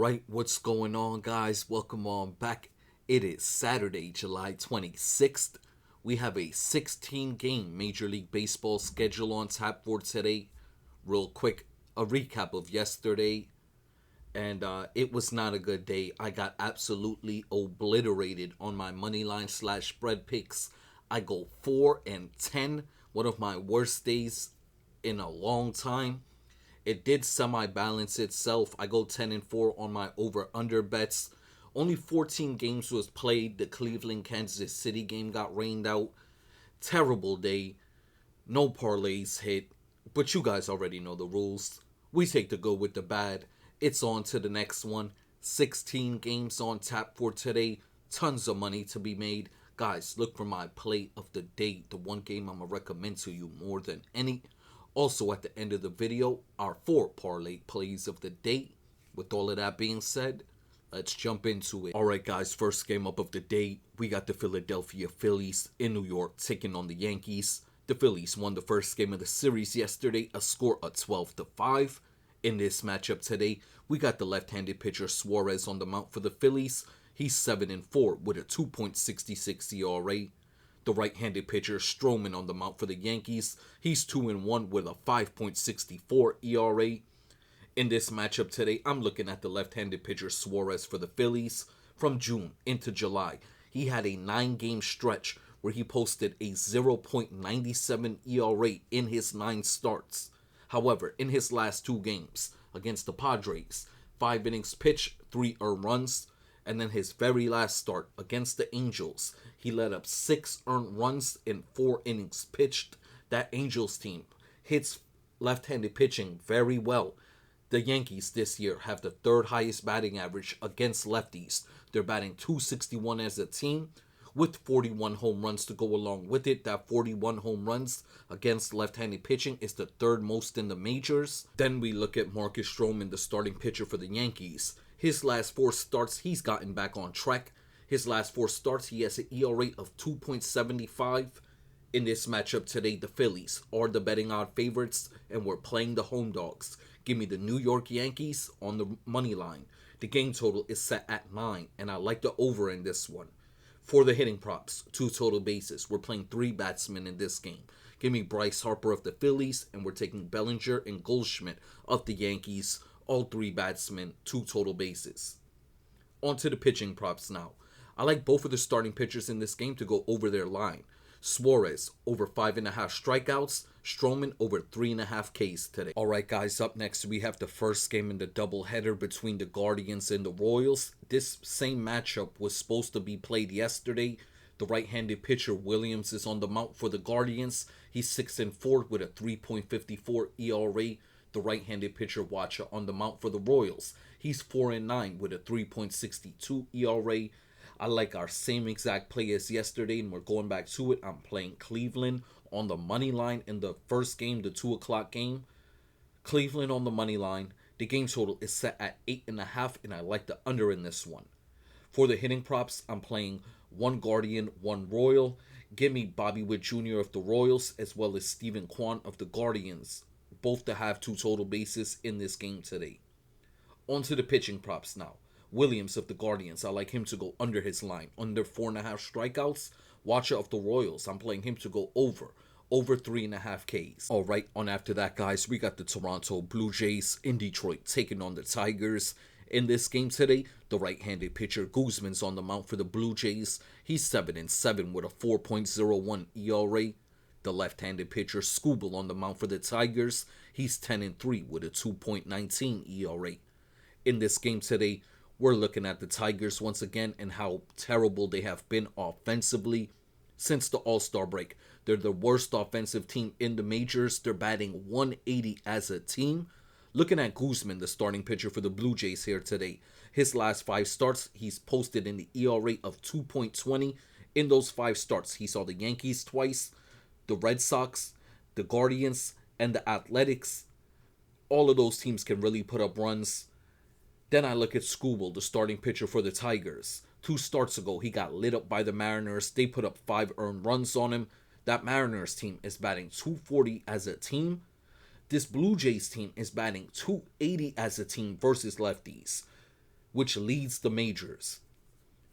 Alright, what's going on, guys? Welcome on back. It is Saturday, July 26th. We have a 16-game Major League Baseball schedule on tap for today. Real quick, a recap of yesterday. And it was not a good day. I got absolutely obliterated on my moneyline / spread picks. I go 4-10, one of my worst days in a long time. It did semi-balance itself. I go 10-4 on my over-under bets. Only 14 games was played. The Cleveland-Kansas City game got rained out. Terrible day. No parlays hit. But you guys already know the rules. We take the good with the bad. It's on to the next one. 16 games on tap for today. Tons of money to be made. Guys, look for my play of the day. The one game I'm going to recommend to you more than any. Also, at the end of the video, our 4 parlay plays of the day. With all of that being said, let's jump into it. Alright guys, first game up of the day, we got the Philadelphia Phillies in New York taking on the Yankees. The Phillies won the first game of the series yesterday, a score of 12-5. In this matchup today, we got the left-handed pitcher Suarez on the mound for the Phillies. He's 7-4 with a 2.66 ERA. The right-handed pitcher Stroman on the mound for the Yankees. He's 2-1 with a 5.64 ERA. In this matchup today, I'm looking at the left-handed pitcher Suarez for the Phillies. From June into July, he had a 9-game stretch where he posted a 0.97 ERA in his 9 starts. However, in his last 2 games against the Padres, 5 innings pitched, 3 earned runs. And then his very last start against the Angels, he let up 6 earned runs in 4 innings pitched. That Angels team hits left-handed pitching very well. The Yankees this year have the 3rd highest batting average against lefties. They're batting .261 as a team with 41 home runs to go along with it. That 41 home runs against left-handed pitching is the 3rd most in the majors. Then we look at Marcus Stroman, the starting pitcher for the Yankees. His last 4 starts, he's gotten back on track. His last 4 starts, he has an ERA of 2.75. In this matchup today, the Phillies are the betting odd favorites, and we're playing the home dogs. Give me the New York Yankees on the money line. The game total is set at 9, and I like the over in this one. For the hitting props, 2 total bases. We're playing 3 batsmen in this game. Give me Bryce Harper of the Phillies, and we're taking Bellinger and Goldschmidt of the Yankees. All 3 batsmen, 2 total bases. On to the pitching props now. I like both of the starting pitchers in this game to go over their line. Suarez over 5.5 strikeouts. Stroman over 3.5 Ks today. Alright guys, up next we have the first game in the doubleheader between the Guardians and the Royals. This same matchup was supposed to be played yesterday. The right-handed pitcher Williams is on the mound for the Guardians. He's 6-4 with a 3.54 ERA. The right-handed pitcher Wacha on the mound for the Royals. He's 4-9 with a 3.62 ERA. I like our same exact play as yesterday, and we're going back to it. I'm playing Cleveland on the money line in the first game, the 2 o'clock game. Cleveland on the money line. The game total is set at 8.5, and I like the under in this one. For the hitting props, I'm playing 1 Guardian, 1 Royal. Give me Bobby Witt Jr. of the Royals, as well as Stephen Kwan of the Guardians. Both to have 2 total bases in this game today. On to the pitching props now. Williams of the Guardians, I like him to go under his line, under 4.5 strikeouts. Wacha of the Royals, I'm playing him to go over 3.5 Ks. Alright, on after that, guys, we got the Toronto Blue Jays in Detroit taking on the Tigers. In this game today, the right-handed pitcher Guzman's on the mound for the Blue Jays. He's 7-7 with a 4.01 ERA. The left-handed pitcher Skubal on the mound for the Tigers. He's 10-3 with a 2.19 ERA. In this game today, we're looking at the Tigers once again and how terrible they have been offensively since the All-Star break. They're the worst offensive team in the majors. They're batting 180 as a team. Looking at Guzman, the starting pitcher for the Blue Jays here today. His last 5 starts, he's posted in the ERA of 2.20. In those 5 starts, he saw the Yankees twice, the Red Sox, the Guardians, and the Athletics. All of those teams can really put up runs. Then I look at Skubal, the starting pitcher for the Tigers. 2 starts ago, he got lit up by the Mariners. They put up 5 earned runs on him. That Mariners team is batting .240 as a team. This Blue Jays team is batting .280 as a team versus lefties. which leads the majors.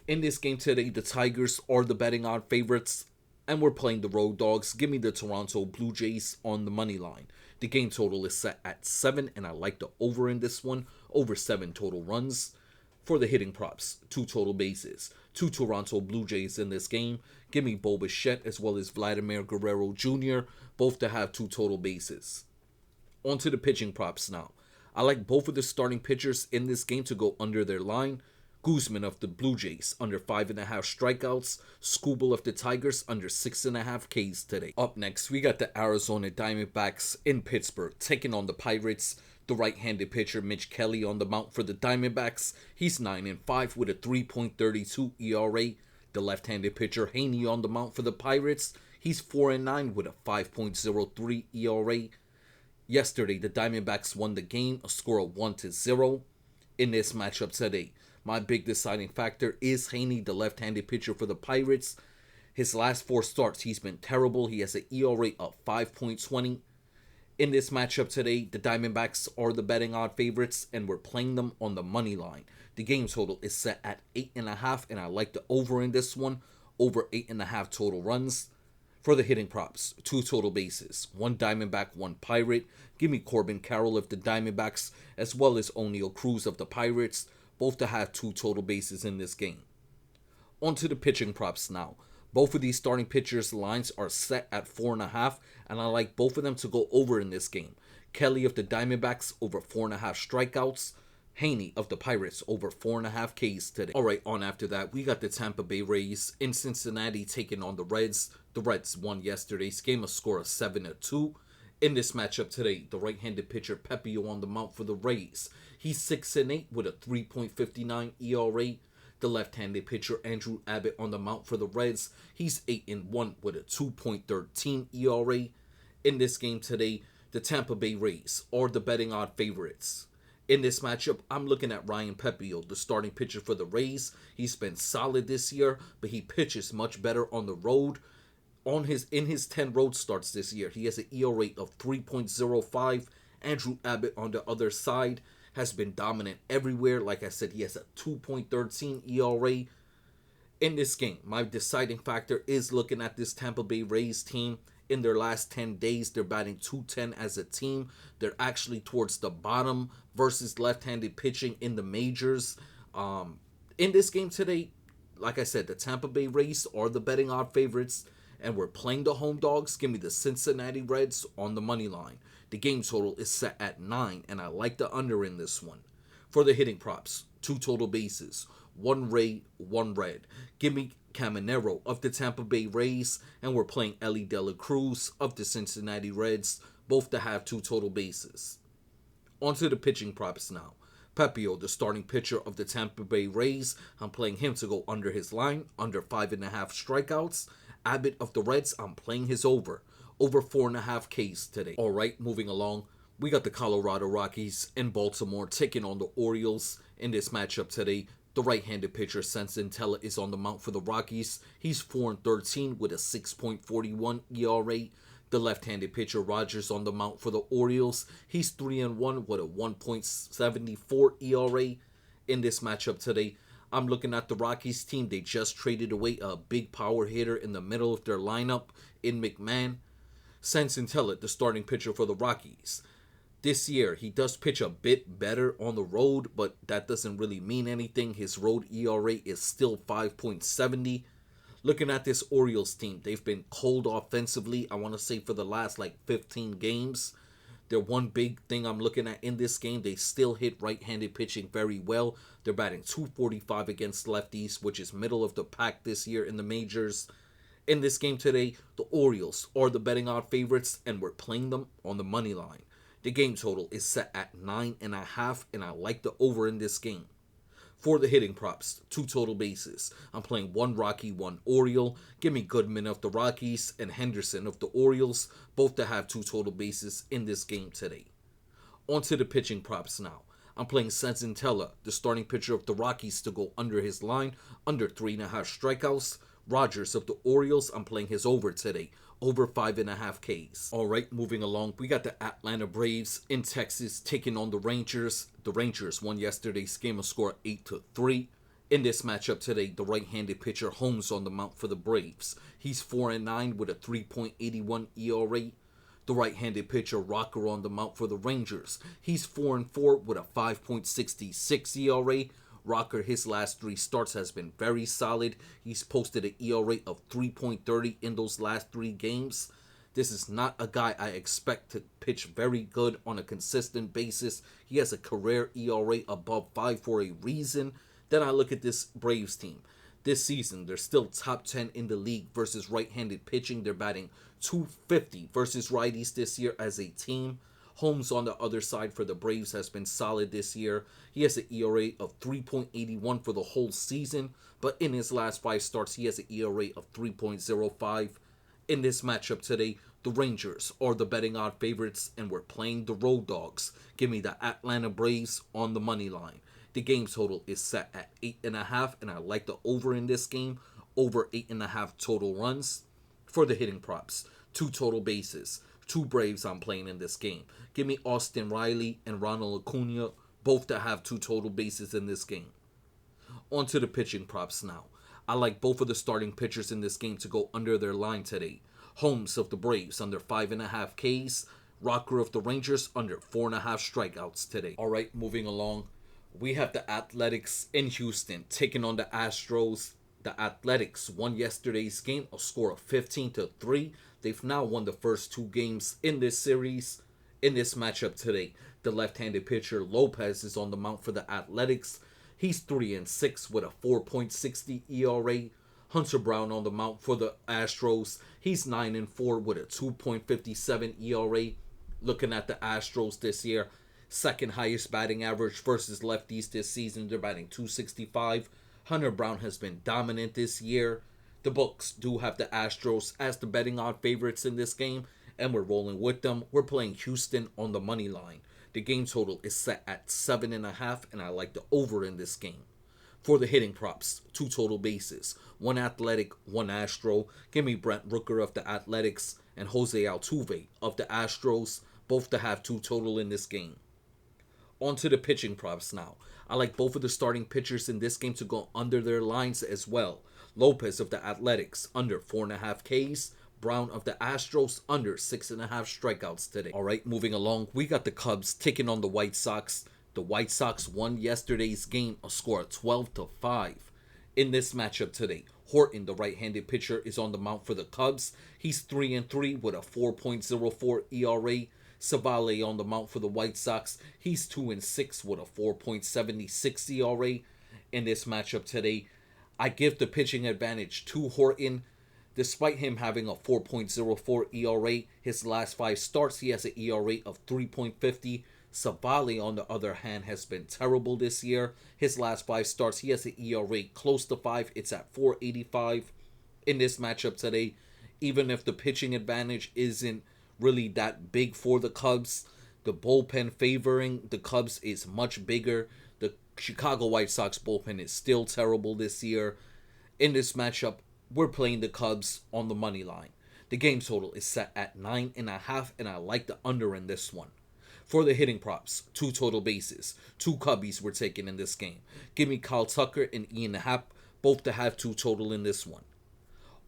In this game today, the Tigers are the betting odd favorites, and we're playing the road dogs. Give me the Toronto Blue Jays on the money line. The game total is set at 7, and I like the over in this one, over 7 total runs. For the hitting props, 2 total bases, 2 Toronto Blue Jays in this game. Give me Bo Bichette as well as Vladimir Guerrero Jr., both to have 2 total bases. On to the pitching props now. I like both of the starting pitchers in this game to go under their line. Guzman of the Blue Jays under 5.5 strikeouts. Skubal of the Tigers under 6.5 Ks today. Up next, we got the Arizona Diamondbacks in Pittsburgh taking on the Pirates. The right-handed pitcher Mitch Kelly on the mound for the Diamondbacks. He's 9-5 with a 3.32 ERA. The left-handed pitcher Haney on the mound for the Pirates. He's 4-9 with a 5.03 ERA. Yesterday, the Diamondbacks won the game, a score of 1-0. In this matchup today, my big deciding factor is Haney, the left-handed pitcher for the Pirates. His last 4 starts, he's been terrible. He has an ERA of 5.20. In this matchup today, the Diamondbacks are the betting odd favorites, and we're playing them on the money line. The game total is set at 8.5, and I like the over in this one, over 8.5 total runs. For the hitting props, 2 total bases, 1 Diamondback, 1 Pirate. Give me Corbin Carroll of the Diamondbacks, as well as O'Neal Cruz of the Pirates, both to have 2 total bases in this game. On to the pitching props now. Both of these starting pitchers' lines are set at 4.5, and I like both of them to go over in this game. Kelly of the Diamondbacks over 4.5 strikeouts. Haney of the Pirates over 4.5 Ks today. Alright, on after that, we got the Tampa Bay Rays in Cincinnati taking on the Reds. The Reds won yesterday's game, a score of 7-2. In this matchup today, the right-handed pitcher Pepio on the mound for the Rays. He's 6-8 with a 3.59 ERA. The left-handed pitcher Andrew Abbott on the mound for the Reds. He's 8-1 with a 2.13 ERA. In this game today, the Tampa Bay Rays are the betting odd favorites. In this matchup, I'm looking at Ryan Pepio, the starting pitcher for the Rays. He's been solid this year, but he pitches much better on the road. In his 10 road starts this year, he has an ERA of 3.05. Andrew Abbott on the other side has been dominant everywhere. Like I said, he has a 2.13 ERA. In this game, my deciding factor is looking at this Tampa Bay Rays team. In their last 10 days, they're batting .210 as a team. They're actually towards the bottom versus left-handed pitching in the majors. In this game today, like I said, the Tampa Bay Rays are the betting odd favorites, and we're playing the home dogs. Give me the Cincinnati Reds on the money line. The game total is set at 9, and I like the under in this one. For the hitting props, 2 total bases, 1 Ray, 1 Red. Give me Caminero of the Tampa Bay Rays, and we're playing Ellie De La Cruz of the Cincinnati Reds, both to have 2 total bases. On to the pitching props now. Pepio, the starting pitcher of the Tampa Bay Rays, I'm playing him to go under his line, under 5.5 strikeouts. Abbott of the Reds, I'm playing his over 4.5 Ks today. Alright, moving along. We got the Colorado Rockies in Baltimore taking on the Orioles in this matchup today. The right-handed pitcher Senzatella is on the mound for the Rockies. He's 4-13 with a 6.41 ERA. The left-handed pitcher Rogers on the mound for the Orioles. He's 3-1 with a 1.74 ERA. In this matchup today, I'm looking at the Rockies team. They just traded away a big power hitter in the middle of their lineup in McMahon. Senzatella, the starting pitcher for the Rockies. This year, he does pitch a bit better on the road, but that doesn't really mean anything. His road ERA is still 5.70. Looking at this Orioles team, they've been cold offensively, I want to say for the last 15 games. Their one big thing I'm looking at in this game, they still hit right-handed pitching very well. They're batting .245 against lefties, which is middle of the pack this year in the majors. In this game today, the Orioles are the betting odd favorites, and we're playing them on the money line. The game total is set at 9.5, and I like the over in this game. For the hitting props, 2 total bases. I'm playing 1 Rocky, 1 Oriole. Give me Goodman of the Rockies and Henderson of the Orioles, both to have 2 total bases in this game today. On to the pitching props now. I'm playing Senzatella, the starting pitcher of the Rockies, to go under his line, under 3.5 strikeouts. Rogers of the Orioles, I'm playing his over today, over 5.5 Ks. All right, moving along, we got the Atlanta Braves in Texas taking on the Rangers. The Rangers won yesterday's game, a score of 8-3. In this matchup today, the right-handed pitcher Holmes on the mound for the Braves. He's 4-9 with a 3.81 ERA. The right-handed pitcher Rocker on the mound for the Rangers. He's 4-4 with a 5.66 ERA. Rocker, his last 3 starts has been very solid. He's posted an ERA of 3.30 in those last 3 games. This is not a guy I expect to pitch very good on a consistent basis. He has a career ERA above 5 for a reason. Then I look at this Braves team. This season, they're still top 10 in the league versus right-handed pitching. They're batting .250 versus righties this year as a team. Holmes on the other side for the Braves has been solid this year. He has an ERA of 3.81 for the whole season, but in his last 5 starts, he has an ERA of 3.05. In this matchup today, the Rangers are the betting odd favorites, and we're playing the road dogs. Give me the Atlanta Braves on the money line. The game total is set at 8.5, and I like the over in this game, over 8.5 total runs. For the hitting props, 2 total bases, 2 Braves I'm playing in this game. Give me Austin Riley and Ronald Acuna, both to have 2 total bases in this game. On to the pitching props now. I like both of the starting pitchers in this game to go under their line today. Holmes of the Braves under 5.5 Ks. Rocker of the Rangers under 4.5 strikeouts today. All right, moving along. We have the Athletics in Houston taking on the Astros. The Athletics won yesterday's game, a score of 15-3. They've now won the first 2 games in this series. In this matchup today, the left-handed pitcher Lopez is on the mound for the Athletics. He's 3-6 with a 4.60 ERA. Hunter Brown on the mound for the Astros. He's 9-4 with a 2.57 ERA. Looking at the Astros this year, second highest batting average versus lefties this season. They're batting .265. Hunter Brown has been dominant this year. The books do have the Astros as the betting odd favorites in this game, and we're rolling with them. We're playing Houston on the money line. The game total is set at 7.5, and I like the over in this game. For the hitting props, 2 total bases, 1 Athletic, 1 Astro. Give me Brent Rooker of the Athletics and Jose Altuve of the Astros, both to have 2 total in this game. On to the pitching props now. I like both of the starting pitchers in this game to go under their lines as well. Lopez of the Athletics under 4.5 Ks. Brown of the Astros under 6.5 strikeouts today. All right, moving along. We got the Cubs taking on the White Sox. The White Sox won yesterday's game, a score of 12-5. In this matchup today, Horton, the right-handed pitcher, is on the mound for the Cubs. He's 3-3 with a 4.04 ERA. Savale on the mound for the White Sox. He's 2-6 with a 4.76 ERA. In this matchup today, I give the pitching advantage to Horton. Despite him having a 4.04 ERA, his last 5 starts, he has an ERA of 3.50. Savale, on the other hand, has been terrible this year. His last 5 starts, he has an ERA close to 5. It's at 4.85. In this matchup today, even if the pitching advantage isn't really that big for the Cubs, the bullpen favoring the Cubs is much bigger. The Chicago White Sox bullpen is still terrible this year. In this matchup, we're playing the Cubs on the money line. The game total is set at 9.5, and I like the under in this one. For the hitting props, 2 total bases, 2 Cubbies were taken in this game. Give me Kyle Tucker and Ian Happ, both to have 2 total in this one.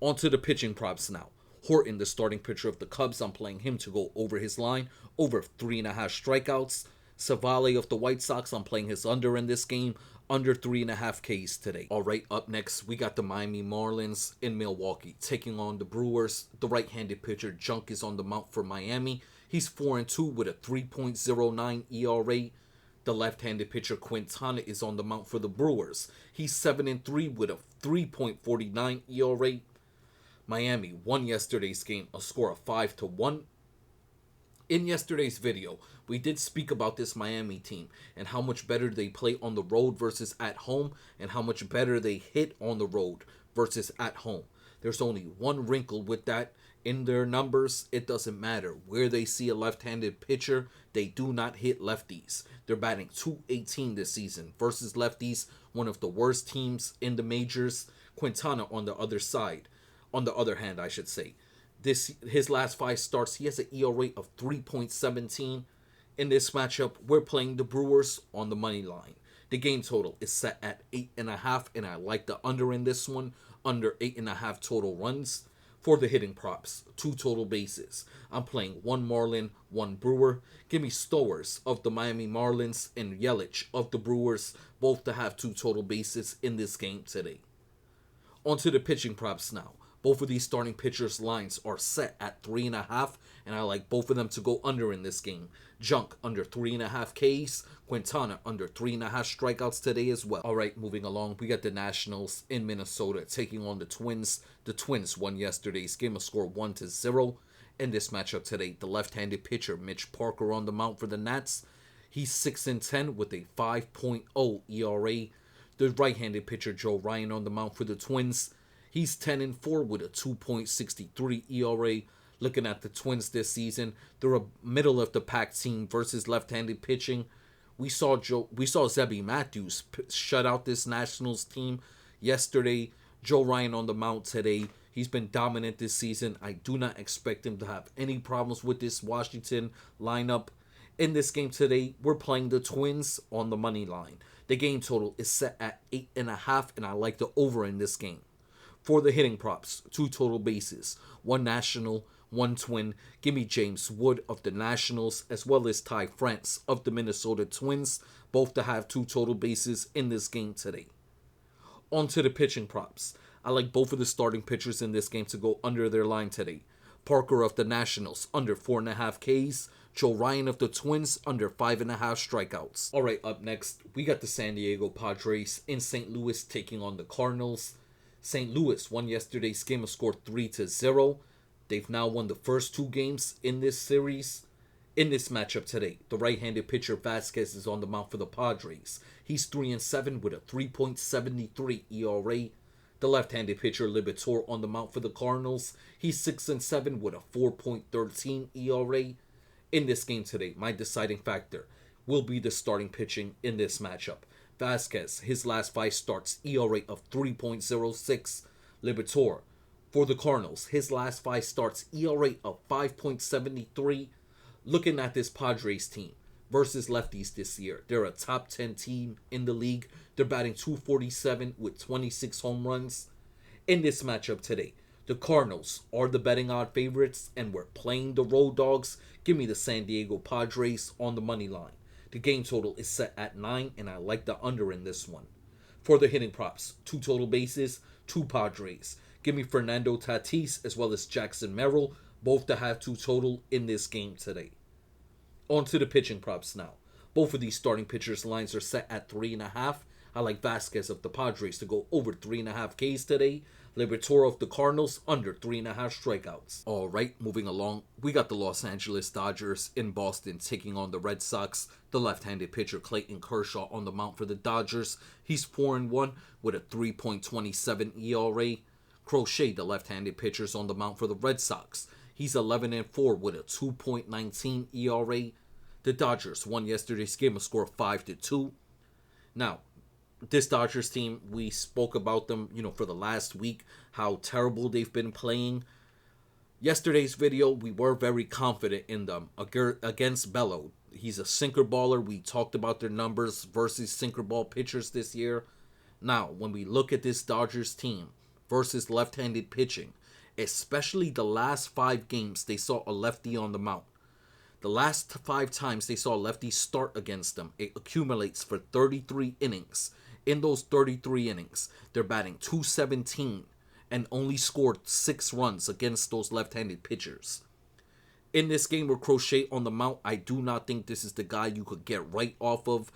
On to the pitching props now. Horton, the starting pitcher of the Cubs, I'm playing him to go over his line, over 3.5 strikeouts. Savale of the White Sox, I'm playing his under in this game, under 3.5 Ks today. All right, up next, we got the Miami Marlins in Milwaukee taking on the Brewers. The right-handed pitcher Junk is on the mound for Miami. He's 4-2 with a 3.09 ERA. The left-handed pitcher Quintana is on the mound for the Brewers. He's 7-3 with a 3.49 ERA. Miami won yesterday's game, a score of 5-1. In yesterday's video, we did speak about this Miami team and how much better they play on the road versus at home, and how much better they hit on the road versus at home. There's only one wrinkle with that. In their numbers, it doesn't matter where they see a left-handed pitcher, they do not hit lefties. They're batting .218 this season versus lefties, one of the worst teams in the majors. Quintana on the other hand, His last 5 starts, he has an ERA of 3.17. In this matchup, we're playing the Brewers on the money line. The game total is set at 8.5, and I like the under in this one, under 8.5 total runs. For the hitting props, 2 total bases. I'm playing 1 Marlin, 1 Brewer. Give me Stowers of the Miami Marlins and Yelich of the Brewers, both to have 2 total bases in this game today. On to the pitching props now. Both of these starting pitchers' lines are set at 3.5, and I like both of them to go under in this game. Junk under 3.5 Ks, Quintana under 3.5 strikeouts today as well. Alright, moving along, we got the Nationals in Minnesota taking on the Twins. The Twins won yesterday's game, a score 1-0. In this matchup today, the left-handed pitcher Mitch Parker on the mound for the Nats. He's 6-10 with a 5.0 ERA. The right-handed pitcher Joe Ryan on the mound for the Twins. He's 10-4 with a 2.63 ERA. Looking at the Twins this season, they're a middle of the pack team versus left-handed pitching. We saw Zebby Matthews shut out this Nationals team yesterday. Joe Ryan on the mound today. He's been dominant this season. I do not expect him to have any problems with this Washington lineup. In this game today, we're playing the Twins on the money line. The game total is set at 8.5, and I like the over in this game. For the hitting props, 2 total bases, 1 National, 1 Twin. Give me James Wood of the Nationals as well as Ty France of the Minnesota Twins, both to have 2 total bases in this game today. On to the pitching props. I like both of the starting pitchers in this game to go under their line today. Parker of the Nationals under 4.5 Ks. Joe Ryan of the Twins under 5.5 strikeouts. Alright, up next, we got the San Diego Padres in St. Louis taking on the Cardinals. St. Louis won yesterday's game, a score 3-0. They've now won the first 2 games in this series. In this matchup today, the right-handed pitcher Vasquez is on the mound for the Padres. He's 3-7 with a 3.73 ERA. The left-handed pitcher Liberatore on the mound for the Cardinals. He's 6-7 with a 4.13 ERA. In this game today, my deciding factor will be the starting pitching in this matchup. Vasquez, his last 5 starts, ERA of 3.06. Liberatore, for the Cardinals, his last 5 starts, ERA of 5.73. Looking at this Padres team versus lefties this year, they're a top 10 team in the league. They're batting .247 with 26 home runs. In this matchup today, the Cardinals are the betting odd favorites, and we're playing the road dogs. Give me the San Diego Padres on the money line. The game total is set at 9, and I like the under in this one. For the hitting props, 2 total bases, 2 Padres. Give me Fernando Tatis as well as Jackson Merrill, both to have 2 total in this game today. On to the pitching props now. Both of these starting pitchers' lines are set at 3.5. I like Vasquez of the Padres to go over 3.5 Ks today. Liberatore of the Cardinals under 3.5 strikeouts. Alright, moving along. We got the Los Angeles Dodgers in Boston taking on the Red Sox. The left-handed pitcher Clayton Kershaw on the mound for the Dodgers. He's 4-1 with a 3.27 ERA. Crochet, the left-handed pitcher, is on the mound for the Red Sox. He's 11-4 with a 2.19 ERA. The Dodgers won yesterday's game, a score of 5-2. Now, this Dodgers team, we spoke about them, for the last week, how terrible they've been playing. Yesterday's video, we were very confident in them against Bello. He's a sinker baller. We talked about their numbers versus sinker ball pitchers this year. Now, when we look at this Dodgers team versus left-handed pitching, especially the last 5 games, they saw a lefty on the mound. The last 5 times they saw a lefty start against them, it accumulates for 33 innings. In those 33 innings, they're batting .217 and only scored 6 runs against those left-handed pitchers. In this game with Crochet on the mound, I do not think this is the guy you could get right off of.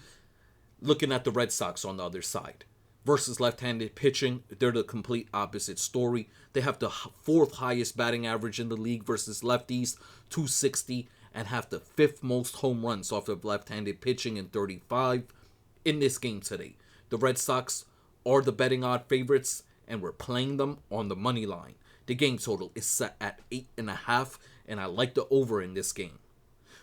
Looking at the Red Sox on the other side, versus left-handed pitching, they're the complete opposite story. They have the 4th highest batting average in the league versus lefties, .260, and have the 5th most home runs off of left-handed pitching in 35. In this game today, the Red Sox are the betting odd favorites, and we're playing them on the money line. The game total is set at 8.5, and I like the over in this game.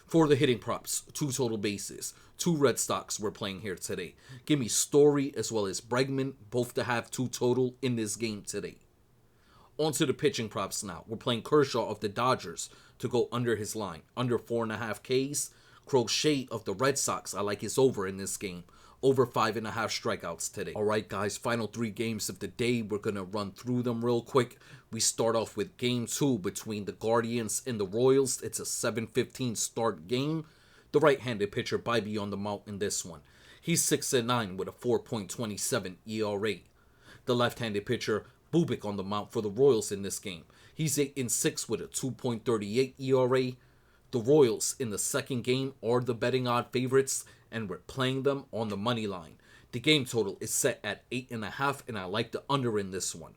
For the hitting props, 2 total bases, 2 Red Sox we're playing here today. Give me Story as well as Bregman, both to have 2 total in this game today. On to the pitching props now. We're playing Kershaw of the Dodgers to go under his line, under 4.5 Ks. Crochet of the Red Sox, I like his over in this game. Over 5.5 strikeouts today. Alright guys, final 3 games of the day. We're going to run through them real quick. We start off with game 2 between the Guardians and the Royals. It's a 7:15 start game. The right-handed pitcher Bibee on the mound in this one. He's 6-9 with a 4.27 ERA. The left-handed pitcher Bubic on the mound for the Royals in this game. He's 8-6 with a 2.38 ERA. The Royals in the second game are the betting odd favorites, and we're playing them on the money line. The game total is set at 8.5, and I like the under in this one.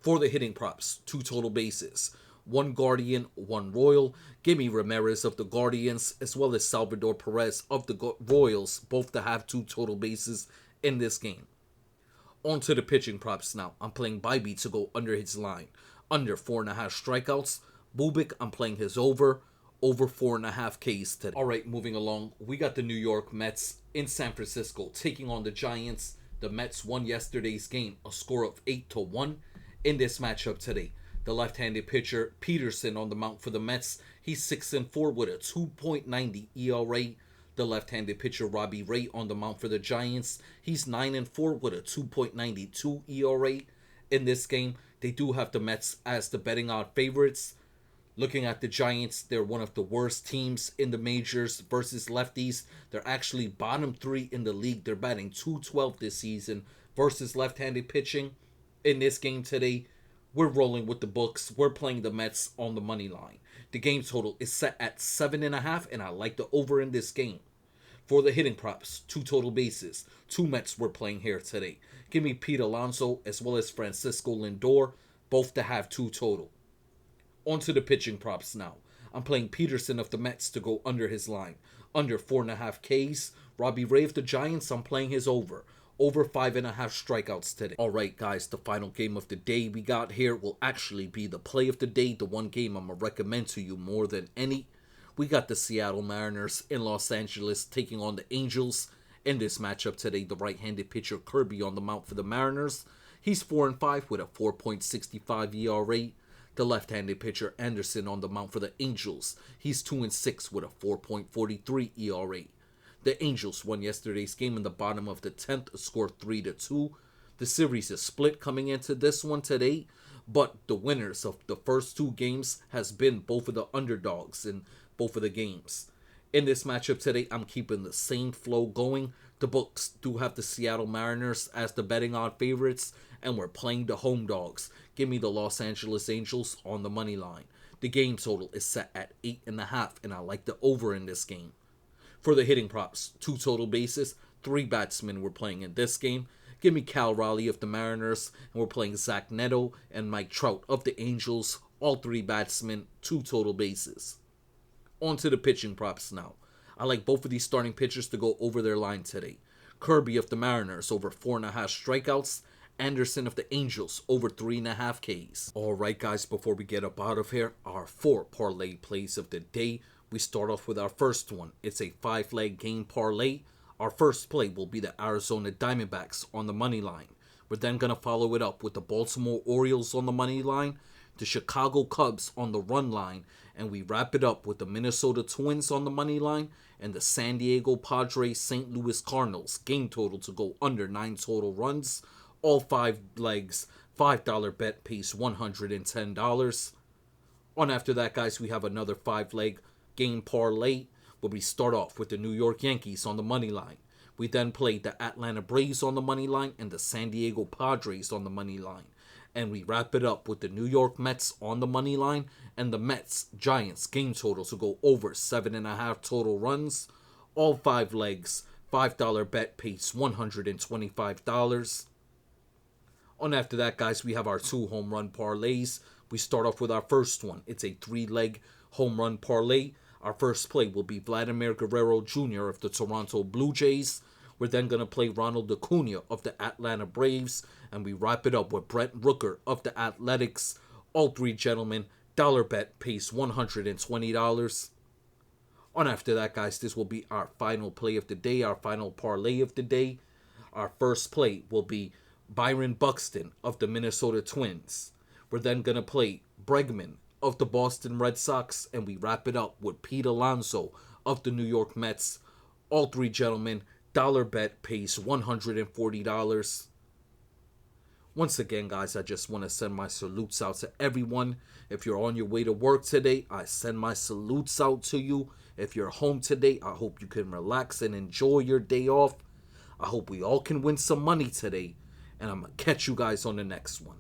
For the hitting props, 2 total bases. 1 Guardian, 1 Royal. Give me Ramirez of the Guardians, as well as Salvador Perez of the Royals, both to have 2 total bases in this game. On to the pitching props now. I'm playing Bibee to go under his line. Under 4.5 strikeouts. Bubic, I'm playing his over 4.5 Ks today. Alright, moving along. We got the New York Mets in San Francisco taking on the Giants. The Mets won yesterday's game, a score of 8-1 in this matchup today. The left-handed pitcher Peterson on the mound for the Mets. He's 6-4 with a 2.90 ERA. The left-handed pitcher Robbie Ray on the mound for the Giants. He's 9-4 with a 2.92 ERA. In this game, they do have the Mets as the betting odd favorites. Looking at the Giants, they're one of the worst teams in the majors versus lefties. They're actually bottom 3 in the league. They're batting .212 this season versus left-handed pitching. In this game today, we're rolling with the books. We're playing the Mets on the money line. The game total is set at 7.5, and I like the over in this game. For the hitting props, 2 total bases. 2 Mets we're playing here today. Give me Pete Alonso as well as Francisco Lindor, both to have 2 total. On to the pitching props now. I'm playing Peterson of the Mets to go under his line. Under 4.5 Ks. Robbie Ray of the Giants, I'm playing his over 5.5 strikeouts today. Alright guys, the final game of the day we got here will actually be the play of the day. The one game I'm going to recommend to you more than any. We got the Seattle Mariners in Los Angeles taking on the Angels. In this matchup today, the right-handed pitcher Kirby on the mound for the Mariners. He's 4-5 with a 4.65 ERA. The left-handed pitcher Anderson on the mound for the Angels. He's 2-6 with a 4.43 ERA. The Angels won yesterday's game in the bottom of the 10th, score 3-2. The series is split coming into this one today, but the winners of the first 2 games has been both of the underdogs in both of the games. In this matchup today, I'm keeping the same flow going. The books do have the Seattle Mariners as the betting odd favorites, and we're playing the home dogs. Give me the Los Angeles Angels on the money line. The game total is set at 8.5, and I like the over in this game. For the hitting props, 2 total bases, 3 batsmen we're playing in this game. Give me Cal Raleigh of the Mariners, and we're playing Zach Neto and Mike Trout of the Angels. All 3 batsmen, 2 total bases. On to the pitching props now. I like both of these starting pitchers to go over their line today. Kirby of the Mariners over 4.5 strikeouts. Anderson of the Angels over 3.5 Ks. Alright guys, before we get up out of here, our 4 parlay plays of the day. We start off with our first one. It's a 5-leg game parlay. Our first play will be the Arizona Diamondbacks on the money line. We're then going to follow it up with the Baltimore Orioles on the money line, the Chicago Cubs on the run line, and we wrap it up with the Minnesota Twins on the money line and the San Diego Padres St. Louis Cardinals game total to go under 9 total runs. All 5 legs, $5 bet pays $110. On after that, guys, we have another 5-leg game parlay where we start off with the New York Yankees on the money line. We then play the Atlanta Braves on the money line and the San Diego Padres on the money line. And we wrap it up with the New York Mets on the money line and the Mets Giants game total to go over 7.5 total runs. All 5 legs, $5 bet pays $125. On after that, guys, we have our 2 home run parlays. We start off with our first one. It's a 3-leg home run parlay. Our first play will be Vladimir Guerrero Jr. of the Toronto Blue Jays. We're then going to play Ronald Acuna of the Atlanta Braves. And we wrap it up with Brent Rooker of the Athletics. All 3 gentlemen, dollar bet pays $120. On after that, guys, this will be our final play of the day, our final parlay of the day. Our first play will be Byron Buxton of the Minnesota Twins. We're then going to play Bregman of the Boston Red Sox, and we wrap it up with Pete Alonso of the New York Mets. All three gentlemen, dollar bet pays $140. Once again, guys, I just want to send my salutes out to everyone. If you're on your way to work today, I send my salutes out to you. If you're home today, I hope you can relax and enjoy your day off. I hope we all can win some money today. And I'm going to catch you guys on the next one.